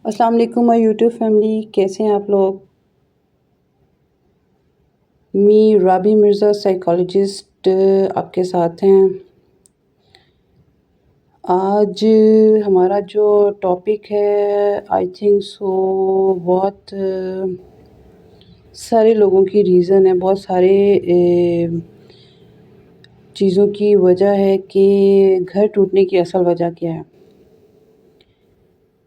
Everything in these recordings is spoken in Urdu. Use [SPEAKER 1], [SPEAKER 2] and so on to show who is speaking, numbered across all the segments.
[SPEAKER 1] السلام علیکم مائی یوٹیوب فیملی، کیسے ہیں آپ لوگ؟ می رابی مرزا سائیکالوجسٹ آپ کے ساتھ ہیں۔ آج ہمارا جو ٹاپک ہے آئی تھنک سو بہت سارے لوگوں کی ریزن ہے، بہت سارے چیزوں کی وجہ ہے کہ گھر ٹوٹنے کی اصل وجہ کیا ہے۔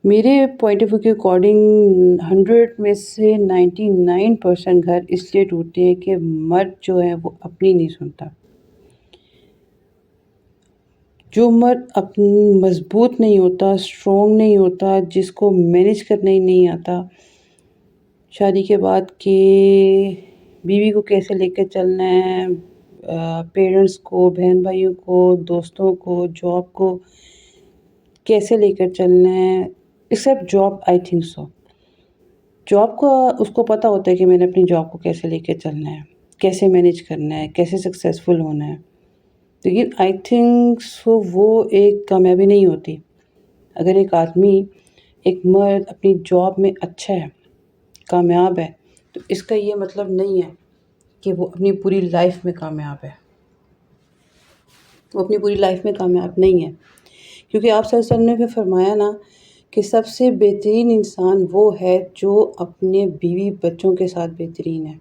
[SPEAKER 1] میرے پوائنٹ آف ویو کے اکارڈنگ 100 میں سے 99% گھر اس لیے ٹوٹتے ہیں کہ مرد جو ہے وہ اپنی نہیں سنتا۔ جو مرد مضبوط نہیں ہوتا، اسٹرونگ نہیں ہوتا، جس کو مینیج کرنا ہی نہیں آتا شادی کے بعد کہ بیوی کو کیسے لے کے چلنا ہے، پیرنٹس کو، بہن بھائیوں کو، دوستوں کو، جاب کو کیسے لے کر چلنا ہے، accept job I think so. Job کا اس کو پتہ ہوتا ہے کہ میں نے اپنی جاب کو کیسے لے کے چلنا ہے، کیسے مینیج کرنا ہے، کیسے سکسیزفل ہونا ہے، لیکن آئی تھنک سو وہ ایک کامیابی نہیں ہوتی۔ اگر ایک آدمی، ایک مرد اپنی جاب میں اچھا ہے، کامیاب ہے، تو اس کا یہ مطلب نہیں ہے کہ وہ اپنی پوری لائف میں کامیاب ہے۔ وہ اپنی پوری لائف میں کامیاب نہیں ہے، کیونکہ آپ صلی اللہ علیہ وسلم نے فرمایا نا کہ سب سے بہترین انسان وہ ہے جو اپنے بیوی بچوں کے ساتھ بہترین ہے۔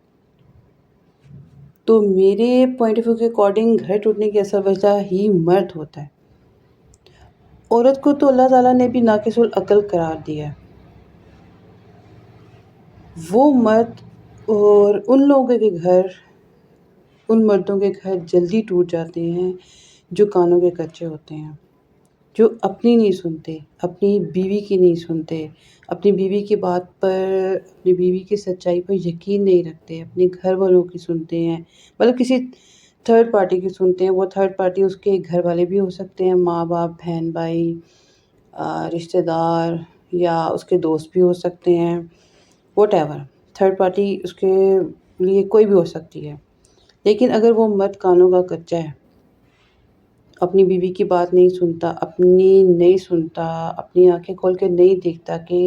[SPEAKER 1] تو میرے پوائنٹ آف ویو کے اکارڈنگ گھر ٹوٹنے کی اصل وجہ ہی مرد ہوتا ہے۔ عورت کو تو اللہ تعالیٰ نے بھی ناقص العقل قرار دیا ہے۔ وہ مرد اور ان لوگوں کے گھر، ان مردوں کے گھر جلدی ٹوٹ جاتے ہیں جو کانوں کے کچے ہوتے ہیں، جو اپنی نہیں سنتے، اپنی بیوی کی نہیں سنتے، اپنی بیوی کی بات پر، اپنی بیوی کی سچائی پر یقین نہیں رکھتے، اپنے گھر والوں کی سنتے ہیں، مطلب کسی تھرڈ پارٹی کی سنتے ہیں۔ وہ تھرڈ پارٹی اس کے گھر والے بھی ہو سکتے ہیں، ماں باپ، بہن بھائی، رشتہ دار، یا اس کے دوست بھی ہو سکتے ہیں، واٹ ایور، تھرڈ پارٹی اس کے لیے کوئی بھی ہو سکتی ہے۔ لیکن اگر وہ مرد کانوں کا کچا ہے، اپنی بیوی کی بات نہیں سنتا، اپنی نہیں سنتا، اپنی آنکھیں کھول کے نہیں دیکھتا کہ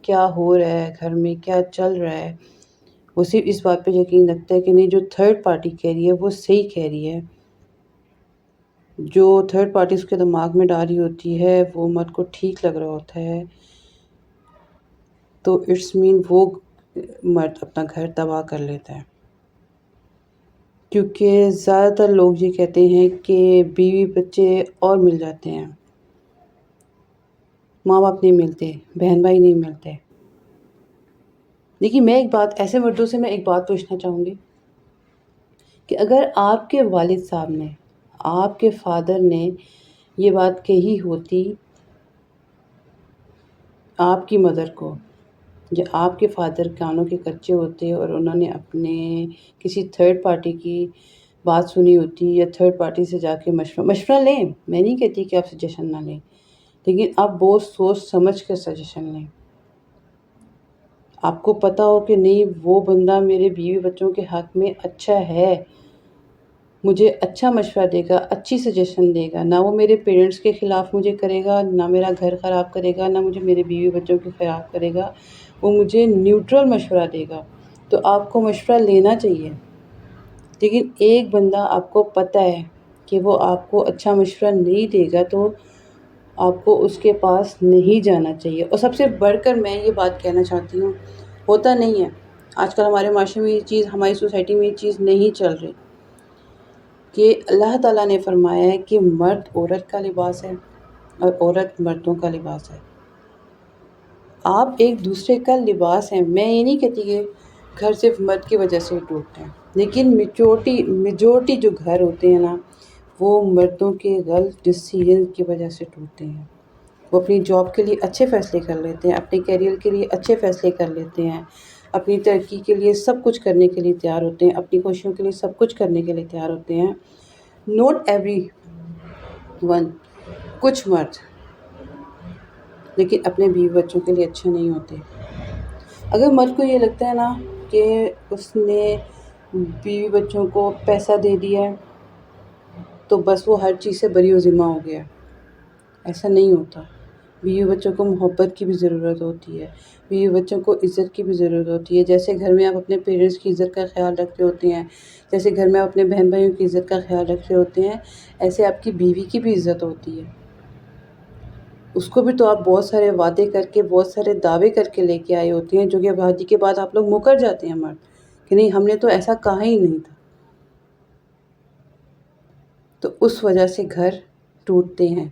[SPEAKER 1] کیا ہو رہا ہے گھر میں، کیا چل رہا ہے، وہ صرف اس بات پہ یقین رکھتا ہے کہ نہیں جو تھرڈ پارٹی کہہ رہی ہے وہ صحیح کہہ رہی ہے، جو تھرڈ پارٹی اس کے دماغ میں ڈال رہی ہوتی ہے وہ مرد کو ٹھیک لگ رہا ہوتا ہے، تو اٹس مین وہ مرد اپنا گھر تباہ کر لیتا ہے۔ کیونکہ زیادہ تر لوگ یہ کہتے ہیں کہ بیوی بچے اور مل جاتے ہیں، ماں باپ نہیں ملتے، بہن بھائی نہیں ملتے۔ لیکن میں ایک بات، ایسے مردوں سے میں ایک بات پوچھنا چاہوں گی کہ اگر آپ کے والد صاحب نے، آپ کے فادر نے یہ بات کہی ہوتی آپ کی مدر کو، یا آپ کے فادر کانوں کے کچے ہوتے اور انہوں نے اپنے کسی تھرڈ پارٹی کی بات سنی ہوتی، یا تھرڈ پارٹی سے جا کے مشورہ لیں، میں نہیں کہتی کہ آپ سجیشن نہ لیں، لیکن آپ بہت سوچ سمجھ کر سجیشن لیں۔ آپ کو پتہ ہو کہ نہیں وہ بندہ میرے بیوی بچوں کے حق میں اچھا ہے، مجھے اچھا مشورہ دے گا، اچھی سجیشن دے گا، نہ وہ میرے پیرنٹس کے خلاف مجھے کرے گا، نہ میرا گھر خراب کرے گا، نہ مجھے میرے بیوی بچوں کے خلاف کرے گا، وہ مجھے نیوٹرل مشورہ دے گا، تو آپ کو مشورہ لینا چاہیے۔ لیکن ایک بندہ آپ کو پتہ ہے کہ وہ آپ کو اچھا مشورہ نہیں دے گا، تو آپ کو اس کے پاس نہیں جانا چاہیے۔ اور سب سے بڑھ کر میں یہ بات کہنا چاہتی ہوں، ہوتا نہیں ہے آج کل ہمارے معاشرے میں یہ چیز، ہماری سوسائٹی میں یہ چیز نہیں چل رہی کہ اللہ تعالیٰ نے فرمایا ہے کہ مرد عورت کا لباس ہے اور عورت مردوں کا لباس ہے۔ آپ ایک دوسرے کا لباس ہیں۔ میں یہ نہیں کہتی کہ گھر صرف مرد کی وجہ سے ٹوٹتے ہیں، لیکن میجورٹی جو گھر ہوتے ہیں نا، وہ مردوں کے غلط ڈیسیژن کی وجہ سے ٹوٹتے ہیں۔ وہ اپنی جاب کے لیے اچھے فیصلے کر لیتے ہیں، اپنے کیریئر کے لیے اچھے فیصلے کر لیتے ہیں، اپنی ترقی کے لیے سب کچھ کرنے کے لیے تیار ہوتے ہیں، اپنی خوشیوں کے لیے سب کچھ کرنے کے لیے تیار ہوتے ہیں۔ نوٹ ایوری ون، کچھ مرد، لیکن اپنے بیوی بچوں کے لیے اچھے نہیں ہوتے۔ اگر مرد کو یہ لگتا ہے نا کہ اس نے بیوی بچوں کو پیسہ دے دیا ہے تو بس وہ ہر چیز سے بری و ذمہ ہو گیا، ایسا نہیں ہوتا۔ بیوی بچوں کو محبت کی بھی ضرورت ہوتی ہے، بیوی بچوں کو عزت کی بھی ضرورت ہوتی ہے۔ جیسے گھر میں آپ اپنے پیرنٹس کی عزت کا خیال رکھتے ہوتے ہیں، جیسے گھر میں آپ اپنے بہن بھائیوں کی عزت کا خیال رکھتے ہوتے ہیں، ایسے آپ کی بیوی کی بھی عزت ہوتی ہے۔ اس کو بھی تو آپ بہت سارے وعدے کر کے، بہت سارے دعوے کر کے لے کے آئے ہوتے ہیں، جو کہ وعدے کے بعد آپ لوگ مکر جاتے ہیں مرد، کہ نہیں ہم نے تو ایسا کہا ہی نہیں تھا۔ تو اس وجہ سے گھر ٹوٹتے ہیں۔